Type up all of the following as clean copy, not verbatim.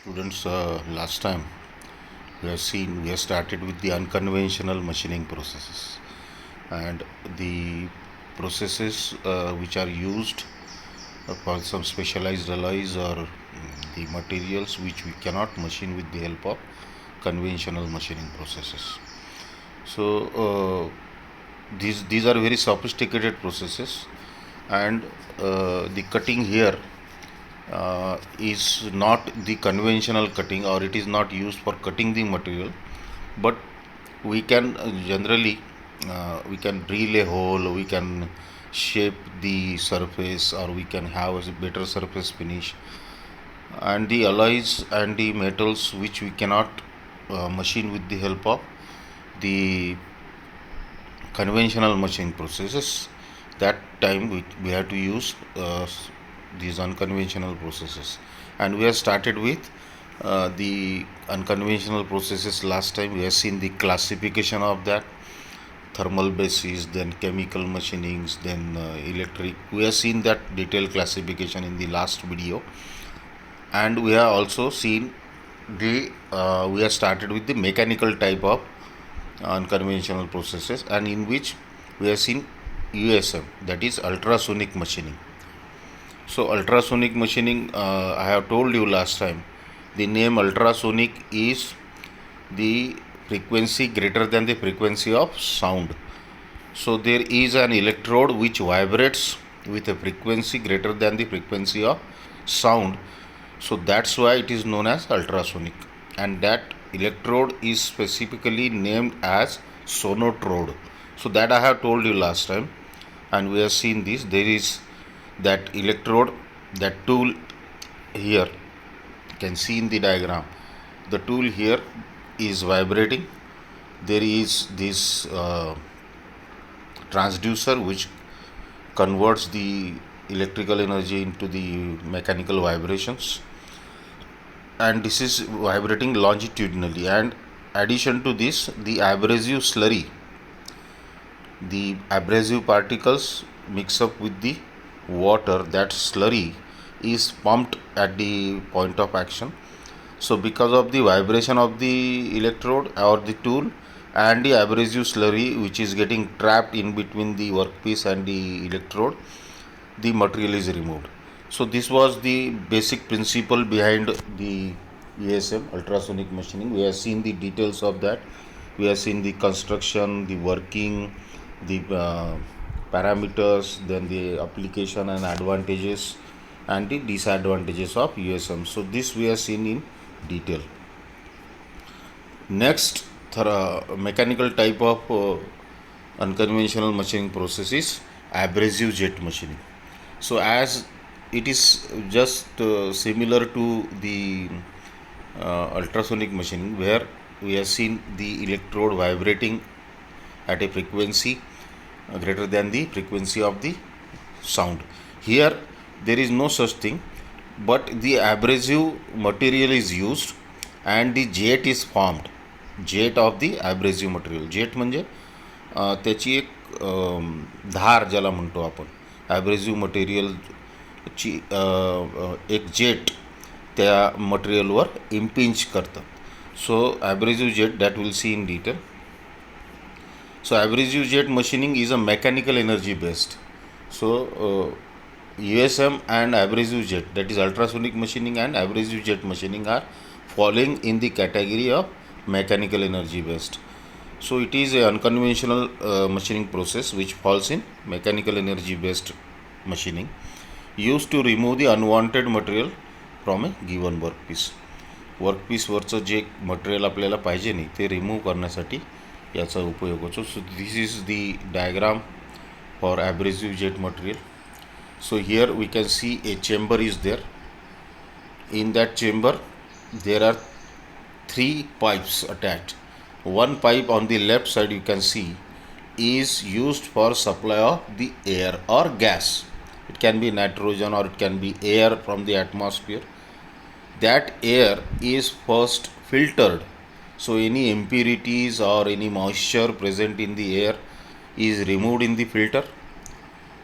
Students, last time we have started with the unconventional machining processes and the processes which are used for some specialized alloys or the materials which we cannot machine with the help of conventional machining processes. So these are very sophisticated processes, and the cutting here is not the conventional cutting, or it is not used for cutting the material, but we can generally we can drill a hole, we can shape the surface, or we can have a better surface finish, and the alloys and the metals which we cannot machine with the help of the conventional machining processes. That time we have to use these unconventional processes, and we have started with the unconventional processes. Last time we have seen the classification of that: thermal basis, then chemical machinings, then electric. We have seen that detailed classification in the last video, and we have also seen the we have started with the mechanical type of unconventional processes, and in which we have seen USM, that is ultrasonic machining. So ultrasonic machining, I have told you last time, the name ultrasonic is the frequency greater than the frequency of sound. So there is an electrode which vibrates with a frequency greater than the frequency of sound. So that's why it is known as ultrasonic, and that electrode is specifically named as sonotrode. So that I have told you last time, and we have seen this. There is that electrode, that tool here, you can see in the diagram. The tool here is vibrating. There is this transducer which converts the electrical energy into the mechanical vibrations, and this is vibrating longitudinally. And addition to this, the abrasive slurry, the abrasive particles mix up with the water. That slurry is pumped at the point of action. So because of the vibration of the electrode or the tool and the abrasive slurry which is getting trapped in between the workpiece and the electrode, the material is removed. So this was the basic principle behind the USM, ultrasonic machining. We have seen the details of that. We have seen the construction, the working, the parameters, then the application and advantages and the disadvantages of USM. So this we have seen in detail. Next, mechanical type of unconventional machining process is abrasive jet machining. So as it is just similar to the ultrasonic machining, where we have seen the electrode vibrating at a frequency greater than the frequency of the sound. Here there is no such thing, but the abrasive material is used and the jet is formed. Jet of the abrasive material. Jet म्हणजे त्याची एक धार ज्याला म्हणतो आपण, ॲब्रेझिव्ह मटेरियलची एक jet त्या मटेरियलवर इम्पिंज करतात. So abrasive jet, that will see in detail. So abrasive jet machining is a mechanical energy based. So USM and abrasive jet, that is ultrasonic machining and abrasive jet machining, are falling in the category of mechanical energy based. So it is a unconventional machining process which falls in mechanical energy based machining, used to remove the unwanted material from a given workpiece. वर्कपीसवरचं जे material आपल्याला पाहिजे नाही ते remove करण्यासाठी याचा उपयोग होतो. So this is the diagram for abrasive jet material. So here we can see a chamber is there. In that chamber there are 3 pipes attached. One pipe on the left side, you can see, is used for supply of the air or gas. It can be nitrogen or it can be air from the atmosphere. That air is first filtered. So any impurities or any moisture present in the air is removed in the filter.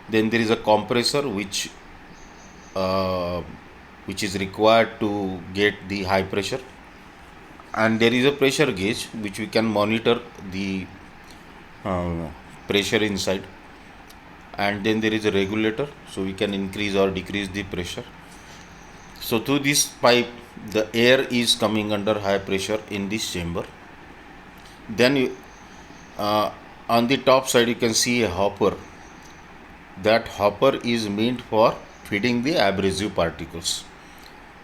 Then there is a compressor which which is required to get the high pressure, and there is a pressure gauge which we can monitor the pressure inside, and then there is a regulator, so we can increase or decrease the pressure. So through this pipe the air is coming under high pressure in this chamber. Then on the top side you can see a hopper. That hopper is meant for feeding the abrasive particles.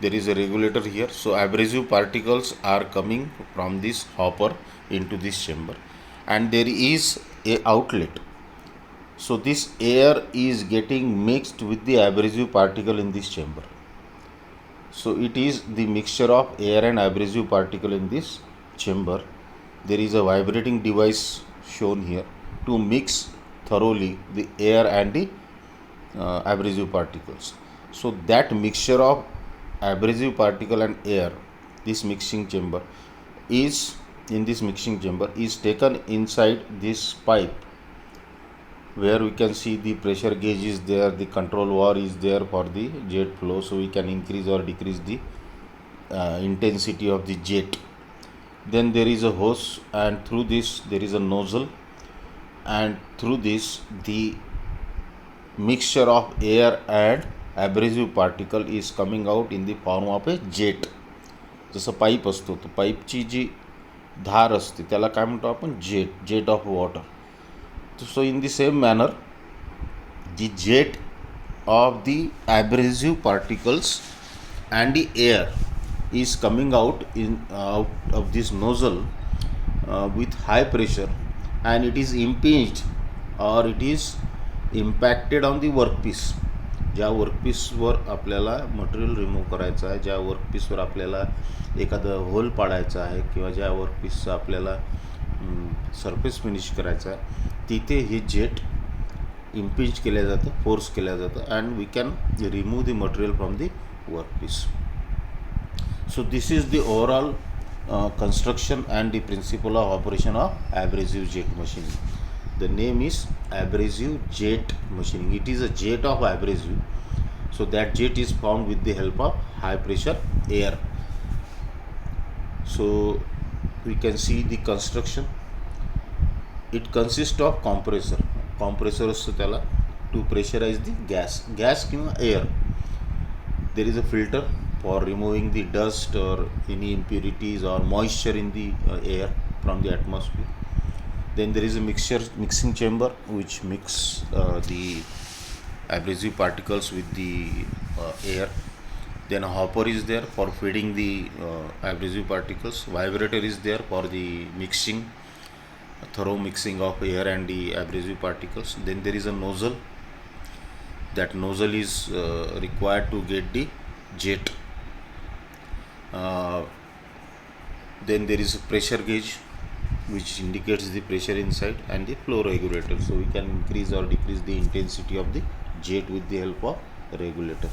There is a regulator here, so abrasive particles are coming from this hopper into this chamber, and there is a outlet. So this air is getting mixed with the abrasive particle in this chamber. So it is the mixture of air and abrasive particle in this chamber. There is a vibrating device shown here to mix thoroughly the air and the abrasive particles. So that mixture of abrasive particle and air, this mixing chamber is taken inside this pipe, where we can see the pressure gauge is there, the control valve is there for the jet flow, so we can increase or decrease the intensity of the jet. Then there is a hose, and through this there is a nozzle, and through this the mixture of air and abrasive particle is coming out in the form of a jet. जसं pipe असतो, तर पाईपची जी धार असते त्याला काय म्हणतो आपण, jet of water. So in the same manner, the jet of the abrasive particles and the air is coming out of this nozzle with high pressure, and it is impinged or it is impacted on the workpiece. ज्या वर्कपीसवर आपल्याला material remove करायचं आहे, ज्या वर्कपीसवर आपल्याला एखादं hole पाडायचं आहे, किंवा ज्या वर्कपीसचं आपल्याला सरफेस फिनिश करायचं आहे, तिथे हे जेट इम्पिंज केलं जातं, फोर्स केलं जातं, and we can remove the material from the workpiece. So this is the overall construction and the principle of operation of abrasive jet machining. The name is abrasive jet machining. It is a jet of abrasive, so that jet is formed with the help of high pressure air. So we can see the construction. It consists of compressor असतो त्याला to pressurize the gas किंवा air. There is a filter for removing the dust or any impurities or moisture in the air from the atmosphere. Then there is a mixing chamber which mix the abrasive particles with the air. Then a hopper is there for feeding the abrasive particles. Vibrator is there for the mixing, thorough mixing of air and the abrasive particles. Then there is a nozzle. That nozzle is required to get the jet. Then there is a pressure gauge which indicates the pressure inside, and the flow regulator, so we can increase or decrease the intensity of the jet with the help of regulator.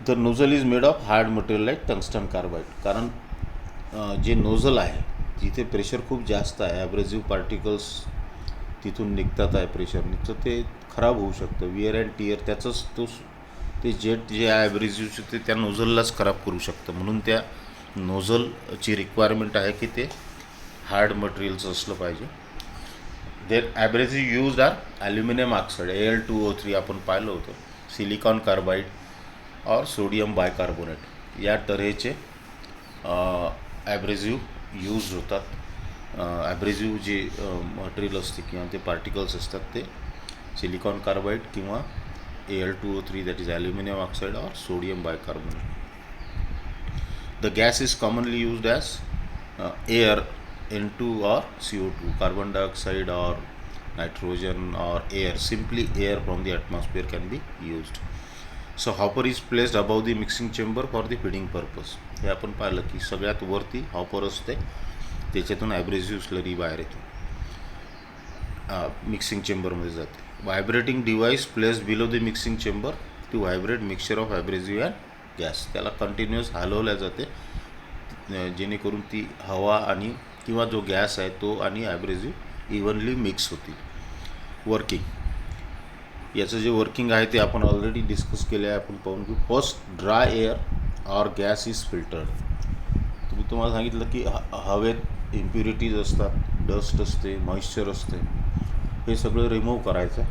The nozzle is made of hard material like tungsten carbide. कारण जे nozzle आहे तिथे pressure खूप जास्त आहे, ॲब्रेसिव्ह particles तिथून निघतात आहे प्रेशरने, तर ते खराब होऊ शकतं. विअर अँड टिअर त्याचंच ते जेट जे आहे ॲब्रेसिव्हचे ते त्या नोझललाच खराब करू शकतं. म्हणून त्या नोझलची रिक्वायरमेंट आहे की ते हार्ड मटेरियलचं असलं पाहिजे. Then abrasive use are aluminium oxide Al2O3 आपण पाहिलं होतं, सिलिकॉन कार्बाईड और सोडियम बायकार्बोनेट या तऱ्हेचे ॲब्रेसिव्ह यूज होतात. ॲब्रेसिव्ह जे मटेरियल असते किंवा ते पार्टिकल्स असतात ते सिलिकॉन कार्बाईड किंवा Al2O3, that is aluminum oxide, or sodium bicarbonate. The gas is commonly used as air, N2 or CO2, carbon dioxide or nitrogen or air. Simply air from the atmosphere can be used. So hopper is placed above the mixing chamber for the feeding purpose. हे आपण पाहिलं की सगळ्यात वरती hopper असते, त्याच्यातून ॲब्रेसिव्ह slurry बाहेर येते, मिक्सिंग चेंबरमध्ये जाते. Vibrating device place below the mixing chamber to vibrate mixture of abrasive and gas. त्याला कंटिन्युअस हलवल्या जाते जेणेकरून ती हवा आणि किंवा जो गॅस आहे तो आणि ॲब्रेसिव्ह इव्हनली मिक्स होतील. वर्किंग याचं जे वर्किंग आहे ते आपण ऑलरेडी डिस्कस केले आहे. आपण पाहून घेऊ. First, dry air or gas is filtered. तुम्हाला सांगितलं की हवेत इम्प्युरिटीज असतात, डस्ट असते, मॉइश्चर असते, हे सगळं रिमूव्ह करायचं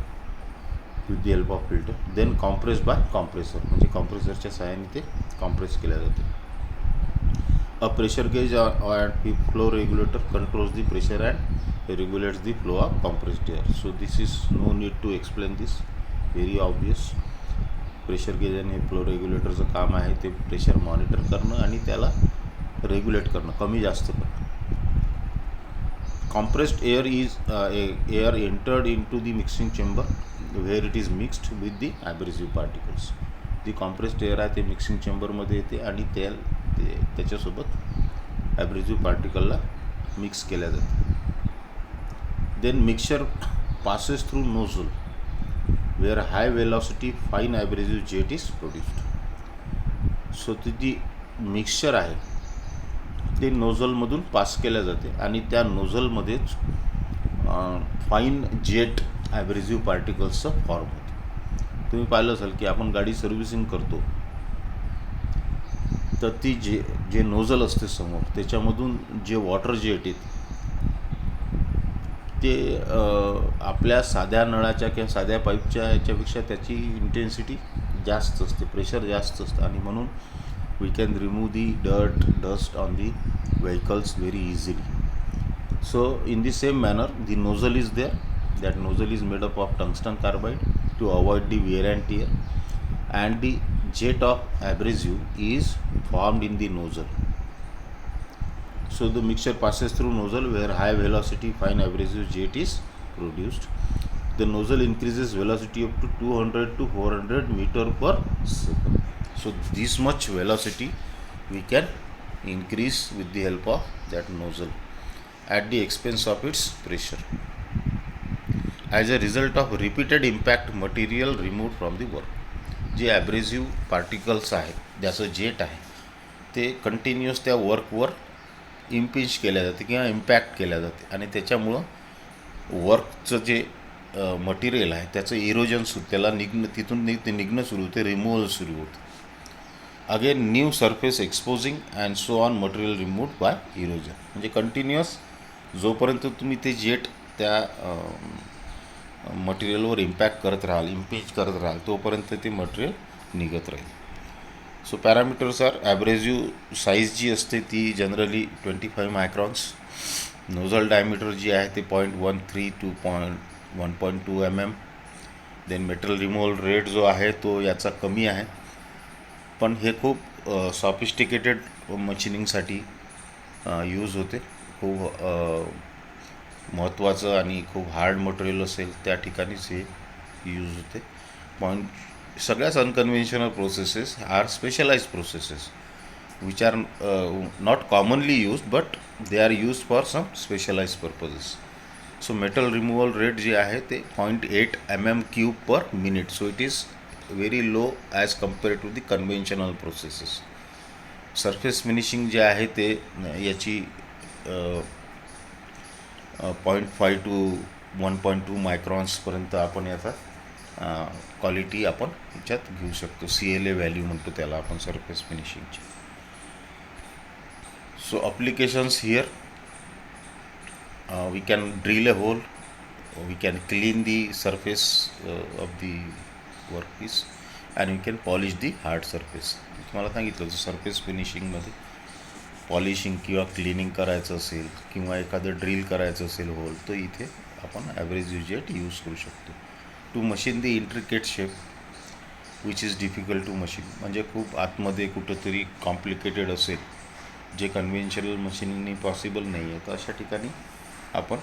with the help of filter. Then compress by compressor, म्हणजे कॉम्प्रेसरच्या सहाय्याने ते कॉम्प्रेस केल्या जाते. A pressure gauge and flow regulator controls the pressure and regulates the flow of compressed air. So this is no need to explain this, very obvious. Pressure gauge आणि flow रेग्युलेटरचं काम आहे ते प्रेशर मॉनिटर करणं आणि त्याला regulate करणं, कमी जास्त करणं. Compressed air is air entered into the mixing chamber where it is mixed with the abrasive particles. The compressed air आहे ते मिक्सिंग चेंबरमध्ये येते आणि त्याच्यासोबत ॲब्रेसिव्ह पार्टिकलला मिक्स केल्या जाते. Then mixture passes through nozzle where high velocity fine abrasive jet is produced. So ती mixture आहे ते नोझलमधून पास केल्या जाते आणि त्या नोझलमध्येच फाईन जेट ॲब्रेसिव्ह पार्टिकल्सचं फॉर्म होते. तुम्ही पाहिलं असाल की आपण गाडी सर्व्हिसिंग करतो तर ती जे नोझल असते समोर, त्याच्यामधून जे वॉटर जेट येते ते आपल्या साध्या नळाच्या किंवा साध्या पाईपच्या याच्यापेक्षा त्याची इंटेन्सिटी जास्त असते, प्रेशर जास्त असतं आणि म्हणून we can remove the dust on the vehicles very easily. So in the same manner the nozzle is there. That nozzle is made up of tungsten carbide to avoid the wear and tear and the jet of abrasive is formed in the nozzle. So the mixture passes through nozzle where high velocity fine abrasive jet is produced. The nozzle increases velocity up to 200 to 400 meter per second. So this much velocity we can increase with the help of that nozzle at the expense of its pressure. As a result of repeated impact, material removed from the work. जे ॲब्रेसिव्ह particles आहेत, ज्याचं jet आहे ते continuous त्या वर्कवर इम्पिंच केल्या जाते किंवा impact केल्या जाते आणि त्याच्यामुळं वर्कचं जे मटेरियल आहे त्याचं इरोजन त्याला तिथून निघणं सुरू होते, रिमूव्हल सुरू होते. Again new surface exposing and so on material removed by erosion. म्हणजे कंटिन्युअस जोपर्यंत तुम्ही ते जेट त्या मटेरियलवर इम्पॅक्ट करत राहाल, इम्पिंच करत राहाल, तोपर्यंत ते मटेरियल निघत राहील. So parameters are abrasive size जी असते ती जनरली 25 मायक्रॉन्स. नोझल डायमीटर जी आहे ते 0.13 to 1.2 mm. Then metal removal rate जो आहे तो याचा कमी आहे, पण हे खूप सॉफिस्टिकेटेड मशिनिंगसाठी यूज होते. खूप महत्त्वाचं आणि खूप हार्ड मटेरियल असेल त्या ठिकाणीच हे यूज होते. सगळ्याच unconventional processes are specialize processes which are not commonly use but they are use for some specialize purposes. So metal removal rate जे आहे ते 0.8 mm³ per minute. So it is very low as compare to the conventional processes. Surface finishing जे आहे ते याची 0.5 to 1.2 मायक्रॉन्सपर्यंत आपण याचा quality आपण याच्यात घेऊ शकतो. CLA व्हॅल्यू म्हणतो त्याला आपण सरफेस फिनिशिंगची. So applications here we can drill a hole, we can clean the surface of the workpiece and we can polish the hard surface. तुम्हाला सांगितलं सरफेस फिनिशिंगमध्ये पॉलिशिंग किंवा क्लिनिंग करायचं असेल किंवा एखादं ड्रिल करायचं असेल होल, तर इथे आपण ॲब्रेसिव्ह जेट यूज करू शकतो. To machine the intricate shape which is difficult to machine. म्हणजे खूप आतमध्ये कुठंतरी कॉम्प्लिकेटेड असेल जे कन्व्हेन्शनल मशीनिंगनी पॉसिबल नाही आहे, तर अशा ठिकाणी आपण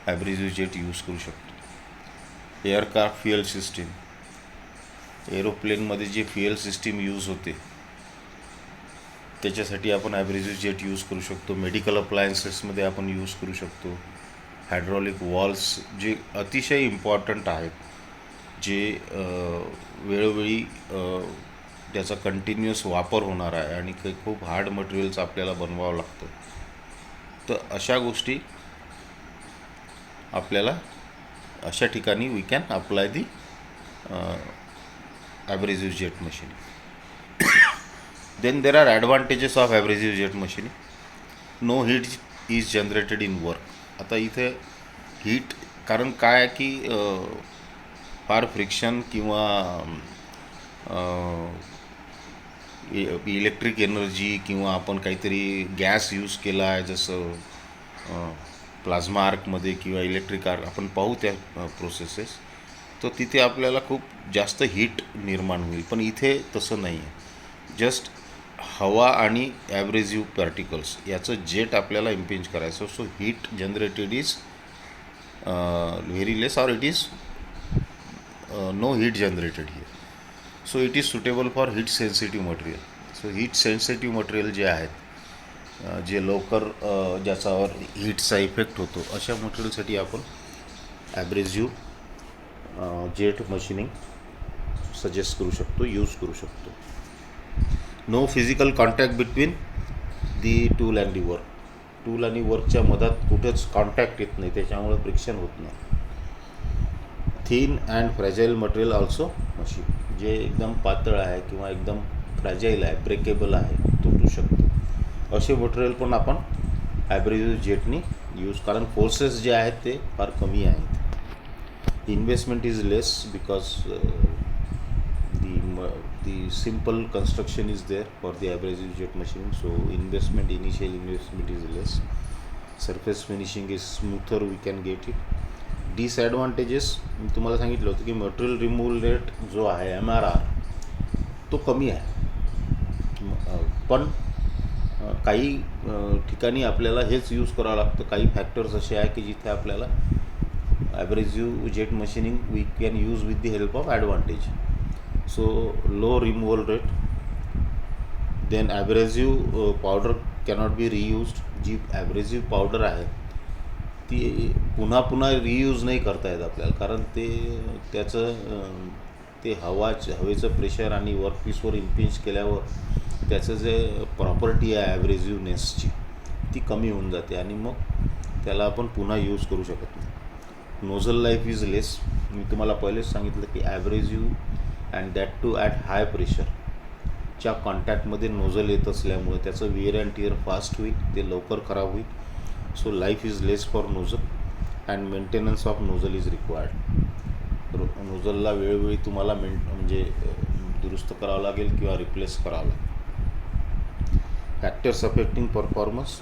ॲब्रेसिव्ह जेट यूज करू शकतो. एअरक्राफ्ट फ्युएल सिस्टीम, एरोप्लेनमध्ये जे फ्युएल सिस्टीम यूज होते त्याच्यासाठी आपण ॲब्रेसिव्ह जेट यूज करू शकतो. मेडिकल अप्लायन्सेसमध्ये आपण यूज करू शकतो. हायड्रॉलिक वॉल्स जे अतिशय इम्पॉर्टंट आहेत, जे वेळोवेळी त्याचा कंटिन्युअस वापर होणार आहे आणि खूप हार्ड मटेरियल्स आपल्याला बनवावं लागतं, तर अशा गोष्टी आपल्याला अशा ठिकाणी we can apply the abrasive jet machining. Then there are advantages of abrasive jet machining. No heat is generated in work. आता इथे हीट कारण काय आहे की फार फ्रिक्शन किंवा इलेक्ट्रिक एनर्जी किंवा आपण काहीतरी गॅस यूज केला आहे जसं प्लाझ्मा आर्कमध्ये किंवा इलेक्ट्रिक आर्क आपण पाहू त्या प्रोसेसेस, तर तिथे आपल्याला खूप जास्त हीट निर्माण होईल. पण इथे तसं नाही आहे. जस्ट हवा आणि ॲब्रेझिव्ह पार्टिकल्स याचं जेट आपल्याला इम्पिंज करायचं. So heat generated is very less or it is no heat generated here. So it is suitable for heat sensitive material. So heat sensitive material जे आहेत जे लवकर ज्याच्यावर हीटचा इफेक्ट होतो अशा मटेरियलसाठी आपण ॲब्रेझिव्ह जेट मशिनिंग सजेस्ट करू शकतो, यूज करू शकतो. No physical contact between the tool and the work. Tool आणि वर्कच्या मधात कुठेच कॉन्टॅक्ट येत नाही, त्याच्यामुळे फ्रिक्शन होत नाही. Thin and fragile material also machine. जे एकदम पातळ आहे किंवा एकदम फ्रॅजाईल आहे, ब्रेकेबल आहे, तुटू शकतो असे मटेरियल पण आपण ॲब्रेझिव्ह जेटनी यूज, कारण फोर्सेस जे आहेत ते फार कमी आहेत. Investment is less because the simple construction is there for the abrasive jet machining. So initial investment is less. Surface finishing is smoother, we can get it. Disadvantages मी तुम्हाला सांगितलं होतं की मटेरियल रिमूव्हल रेट जो आहे MRR तो कमी आहे. पण काही ठिकाणी आपल्याला हेच यूज करावं लागतं. काही फॅक्टर्स असे आहे की जिथे आपल्याला abrasive jet machining we can use with the help of advantage. So low removal rate, then abrasive powder cannot be reused. जी ॲब्रेझिव्ह पावडर आहे ती पुन्हा पुन्हा रियूज नाही करता येत आपल्याला, कारण ते हवेचं प्रेशर आणि वर्कपीसवर इम्पिंज केल्यावर त्याचं जे प्रॉपर्टी आहे ॲब्रेझिव्हनेसची ती कमी होऊन जाते आणि मग त्याला आपण पुन्हा यूज करू शकत नाही. नोझल लाईफ इज लेस. मी तुम्हाला पहिलेच सांगितलं की ॲब्रेझिव्ह अँड दॅट टू ॲट हाय प्रेशरच्या कॉन्टॅक्टमध्ये नोझल येत असल्यामुळे त्याचं विअर अँड टिअर फास्ट होईल, ते लवकर खराब होईल. So life is less for nozzle and maintenance of nozzle is required. नोझलला वेळोवेळी तुम्हाला म्हणजे दुरुस्त करावं लागेल किंवा रिप्लेस करावं लागेल. Factors affecting performance,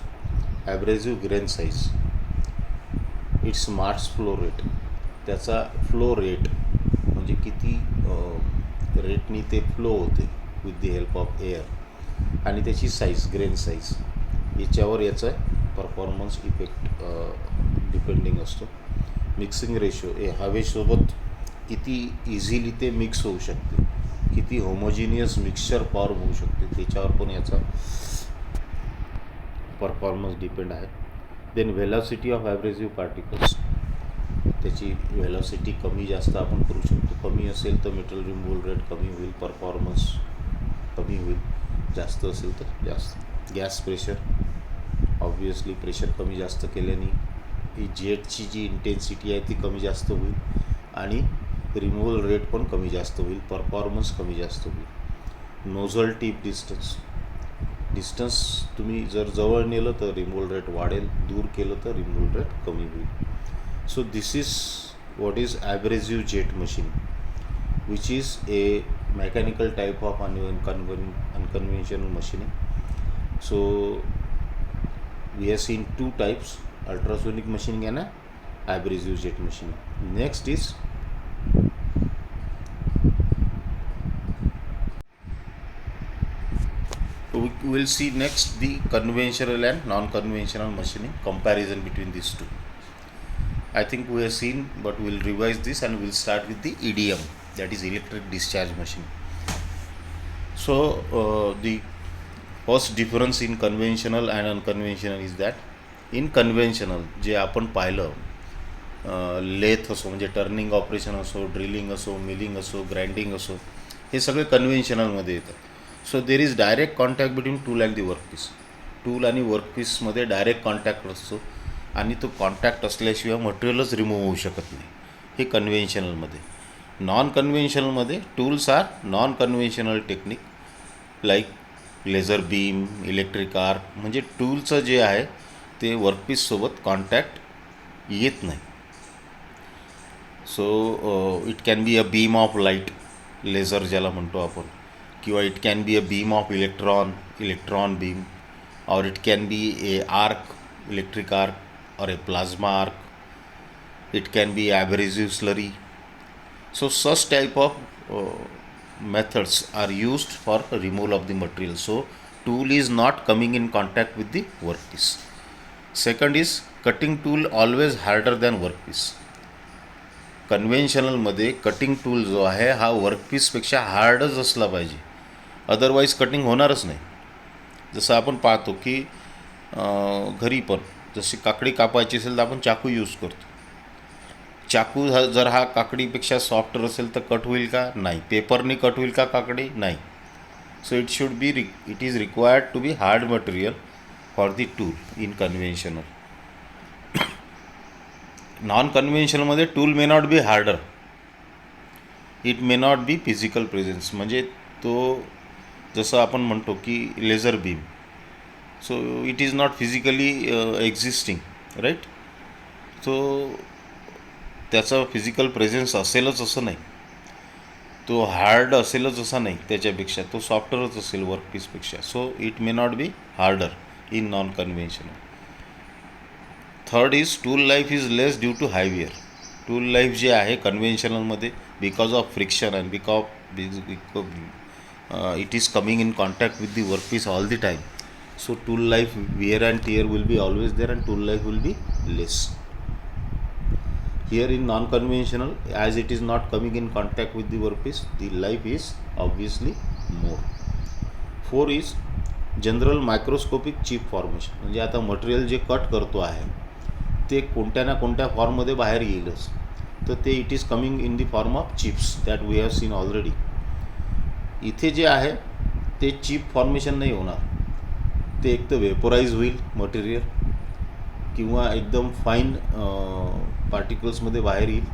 abrasive grain size, its mass flow rate, त्याचा फ्लो रेट म्हणजे किती रेटनी ते फ्लो होते with the help of air, आणि त्याची साईज ग्रेन साईज याच्यावर याचा परफॉर्मन्स इफेक्ट डिपेंडिंग असतो. मिक्सिंग रेशो, हवेसोबत किती इझिली ते मिक्स होऊ शकते, किती होमोजिनियस मिक्सचर फॉर्म होऊ शकते, त्याच्यावर पण याचा परफॉर्मन्स डिपेंड आहे. देन व्हेलॉसिटी ऑफ ॲब्रेझिव्ह पार्टिकल्स, त्याची व्हेलॉसिटी कमी जास्त आपण करू शकतो. कमी असेल तर मटेरियल रिमूव्हल रेट कमी होईल, परफॉर्मन्स कमी होईल. जास्त असेल तर जास्त. गॅस प्रेशर, ऑब्वियसली प्रेशर कमी जास्त केल्याने ही जेटची जी इंटेन्सिटी आहे ती कमी जास्त होईल आणि रिमूव्हल रेट पण कमी जास्त होईल, परफॉर्मन्स कमी जास्त होईल. नोझल टिप डिस्टन्स तुम्ही जर जवळ नेलं तर रिमूव्हल रेट वाढेल, दूर केलं तर रिमूव्हल रेट कमी होईल. So this is what is abrasive jet machine, which is a mechanical type of unconventional machining. So we have seen two types, ultrasonic machining and abrasive jet machining. Next is we will see next the conventional and non-conventional machining, comparison between these two. I think we have seen, but we'll revise this and we'll start with the EDM, that is electric discharge machine. So the first difference in conventional and unconventional is that in conventional जे आपण पाहिलं lathe असो म्हणजे turning operation असो, drilling असो, milling असो, grinding असो, हे सगळे कन्व्हेन्शनलमध्ये येतात. So there is direct contact between tool and the workpiece. Tool आणि वर्कपीसमध्ये डायरेक्ट कॉन्टॅक्ट असतो आणि तो कॉन्टॅक्ट असल्याशिवाय मटेरियलच रिमूव्ह होऊ शकत नाही, हे कन्व्हेन्शनलमध्ये. नॉन कन्व्हेन्शनलमध्ये tools are non conventional technique like laser beam, electric arc, म्हणजे टूलचं जे आहे ते वर्कपीससोबत कॉन्टॅक्ट येत नाही. So it can be a beam of light, laser ज्याला म्हणतो आपण, किंवा it can be a beam of electron beam, or it can be a arc, electric arc or a plasma arc. It can be abrasive slurry. So such type of methods are used for removal of the material. So tool is not coming in contact with the workpiece. Second is cutting tool always harder than workpiece. कन्व्हेन्शनलमध्ये cutting tool जो आहे हा वर्कपीसपेक्षा हार्डच असला पाहिजे, otherwise cutting होणारच नाही. जसं आपण पाहतो की घरी पण जशी काकडी कापायची असेल तर आपण चाकू यूज करतो. चाकू जर हा काकडीपेक्षा सॉफ्टर असेल तर कट होईल का? नाही. पेपरनी कट होईल का काकडी? नाही. So it is required to be hard material for the tool in conventional. Non कन्व्हेन्शनलमध्ये tool may not be harder, it may not be physical presence. म्हणजे तो जसं आपण म्हणतो की laser beam, so it is not physically existing, right. So त्याचा physical presence असेलच असं नाही, तो हार्ड असेलच असा नाही, त्याच्यापेक्षा तो सॉफ्टरच असेल वर्कपीसपेक्षा. So it may not be harder in non conventional. Third is tool life is less due to heavier. Tool life जे आहे कन्व्हेन्शनलमध्ये because of friction and it is coming in contact with the workpiece all the time. So tool life wear and tear will be always there and tool life will be less. Here in non-conventional, as it is not coming in contact with the workpiece, the life is obviously more. 4 is general microscopic chip formation. म्हणजे आता material जे cut करतो आहे ते कोणत्या ना कोणत्या फॉर्ममध्ये बाहेर येईलच, तर ते it is coming in the form of chips that we have seen already. इथे जे आहे ते चिप फॉर्मेशन नाही होणार, ते एक तर वेपोराईज होईल मटेरियल किंवा एकदम फाईन पार्टिकल्समध्ये बाहेर येईल.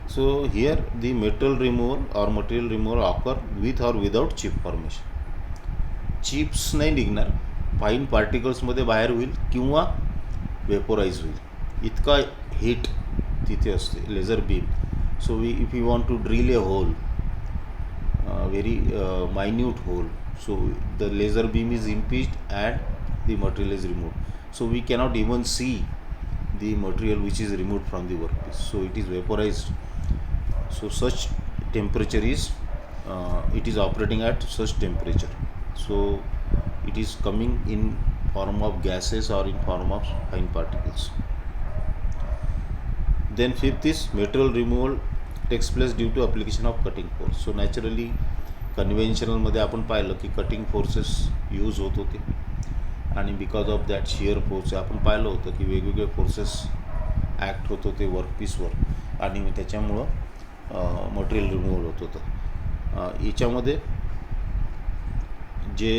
So here the metal removal or material removal occur with or without chip formation. Chips नाही निघणार, फाईन पार्टिकल्समध्ये बाहेर होईल किंवा वेपोराईज होईल. इतका हीट तिथे असते laser beam. So if you want to drill a hole, very minute hole, so the laser beam is impeached and the material is removed, so we cannot even see the material which is removed from the workpiece, so it is vaporized. So such temperature is it is operating at such temperature, so it is coming in form of gases or in form of fine particles. Then fifth is material removal takes place due to application of cutting force. So naturally कन्व्हेन्शनलमध्ये आपण पाहिलं की cutting forces use होत होते आणि because of that shear force आपण पाहिलं होतं की वेगवेगळे फोर्सेस ॲक्ट होत होते वर्कपीसवर आणि त्याच्यामुळं मटेरियल रिमूव्हल होत होतं. याच्यामध्ये जे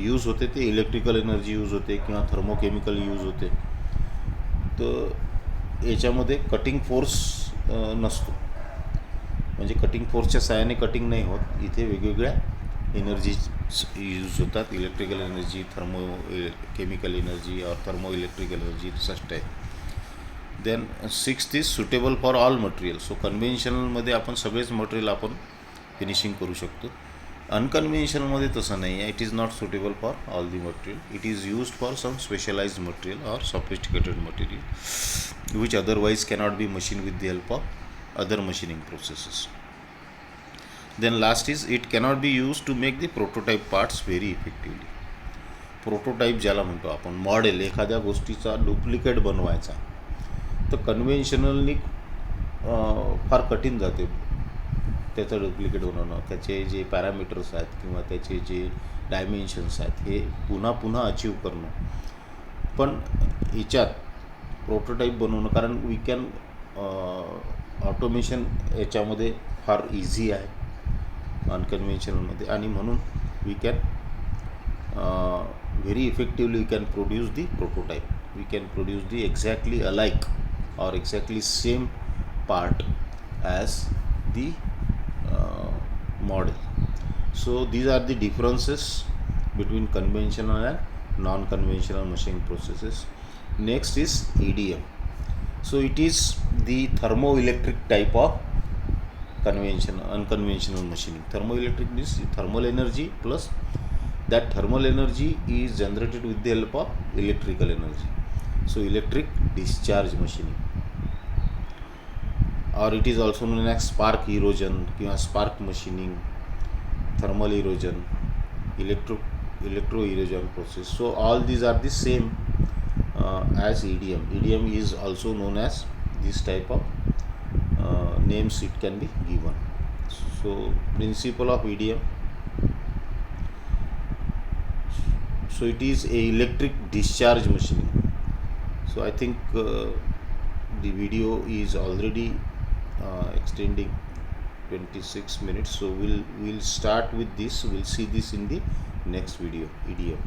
यूज होते ते इलेक्ट्रिकल एनर्जी यूज होते किंवा थर्मोकेमिकल यूज होते. तर याच्यामध्ये कटिंग फोर्स नसतो, म्हणजे कटिंग फोर्सच्या साहाय्याने कटिंग नाही होत. इथे वेगवेगळ्या एनर्जी यूज होतात, इलेक्ट्रिकल एनर्जी, केमिकल एनर्जी और thermo electrical energy such type. Then 6th is suitable for all material. So कन्व्हेन्शनलमध्ये आपण सगळेच मटेरियल आपण फिनिशिंग करू शकतो. अनकन्व्हेन्शनलमध्ये तसं नाही आहे, it is not suitable for all the material. It is used for some specialised material और sophisticated material which otherwise cannot be machine with the help of other machining processes. Then last is it cannot be used to make the prototype parts very effectively. Prototype ज्याला म्हणतो आपण, model एखाद्या गोष्टीचा duplicate बनवायचा, तर कन्व्हेन्शनलनी फार कठीण जाते त्याचं डुप्लिकेट बनवणं. त्याचे जे पॅरामीटर्स आहेत किंवा त्याचे जे डायमेन्शन्स आहेत हे पुन्हा पुन्हा अचीव करणं. पण याच्यात प्रोटोटाईप बनवणं, कारण वी कॅन ऑटोमेशन याच्यामध्ये फार इझी आहे अनकन्व्हेन्शनलमध्ये, आणि म्हणून we can very effectively we can produce the prototype. We can produce the exactly alike or exactly same part as the model. So these are the differences between conventional and non-conventional machining processes. Next is EDM. So it is the thermoelectric type of unconventional machining. Thermoelectric means thermal energy plus that thermal energy is generated with the help of electrical energy. So electric discharge machining, or it is also known as spark erosion, spark machining, thermal erosion, electro erosion process. So all these are the same as EDM. EDM is also known as this type of names it can be given. So principle of EDM. So it is a electric discharge machining. So I think the video is already extending 26 minutes. So we'll start with this. We'll see this in the next video, EDM.